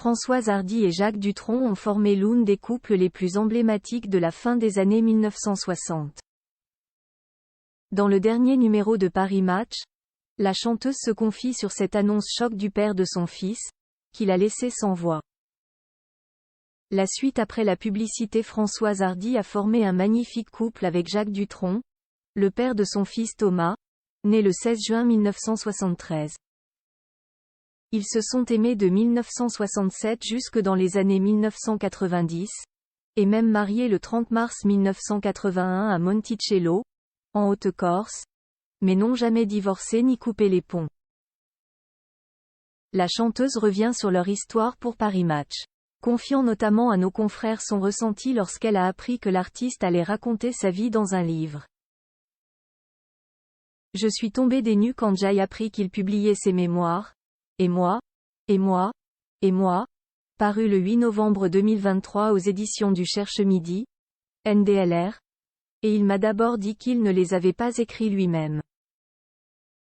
Françoise Hardy et Jacques Dutronc ont formé l'une des couples les plus emblématiques de la fin des années 1960. Dans le dernier numéro de Paris Match, la chanteuse se confie sur cette annonce choc du père de son fils, qui l'a laissé sans voix. La suite après la publicité. Françoise Hardy a formé un magnifique couple avec Jacques Dutronc, le père de son fils Thomas, né le 16 juin 1973. Ils se sont aimés de 1967 jusque dans les années 1990, et même mariés le 30 mars 1981 à Monticello, en Haute-Corse, mais n'ont jamais divorcé ni coupé les ponts. La chanteuse revient sur leur histoire pour Paris Match, confiant notamment à nos confrères son ressenti lorsqu'elle a appris que l'artiste allait raconter sa vie dans un livre. Je suis tombée des nues quand j'ai appris qu'il publiait ses mémoires, et moi, paru le 8 novembre 2023 aux éditions du Cherche Midi, NDLR, et il m'a d'abord dit qu'il ne les avait pas écrits lui-même.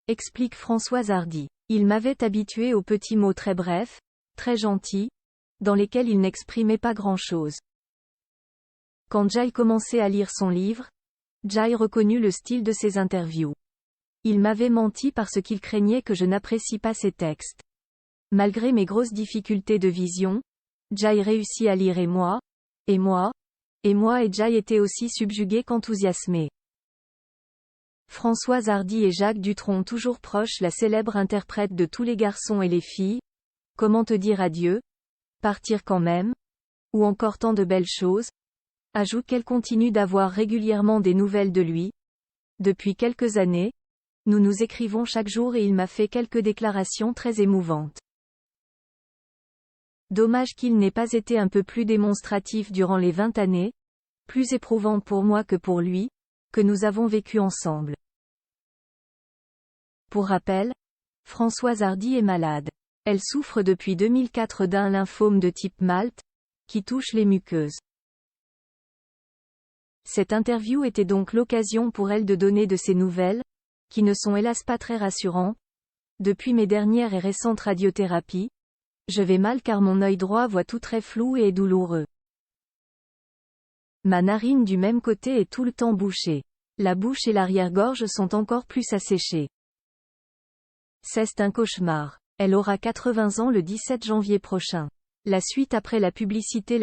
Explique Françoise Hardy. Il m'avait habitué aux petits mots très brefs, très gentils, dans lesquels il n'exprimait pas grand-chose. Quand j'ai commencé à lire son livre, j'ai reconnu le style de ses interviews. Il m'avait menti parce qu'il craignait que je n'apprécie pas ses textes. Malgré mes grosses difficultés de vision, j'ai réussi à lire et j'ai été aussi subjugué qu'enthousiasmé. Françoise Hardy et Jacques Dutronc toujours proches. La célèbre interprète de Tous les garçons et les filles, Comment te dire adieu, Partir quand même, ou encore tant de belles choses, ajoute qu'elle continue d'avoir régulièrement des nouvelles de lui. Depuis quelques années, nous nous écrivons chaque jour et il m'a fait quelques déclarations très émouvantes. Dommage qu'il n'ait pas été un peu plus démonstratif durant les 20 années, plus éprouvantes pour moi que pour lui, que nous avons vécues ensemble. Pour rappel, Françoise Hardy est malade. Elle souffre depuis 2004 d'un lymphome de type MALT, qui touche les muqueuses. Cette interview était donc l'occasion pour elle de donner de ses nouvelles, qui ne sont hélas pas très rassurantes. Depuis mes dernières et récentes radiothérapies, je vais mal car mon œil droit voit tout très flou et est douloureux. Ma narine du même côté est tout le temps bouchée. La bouche et l'arrière-gorge sont encore plus asséchées. C'est un cauchemar. Elle aura 80 ans le 17 janvier prochain. La suite après la publicité.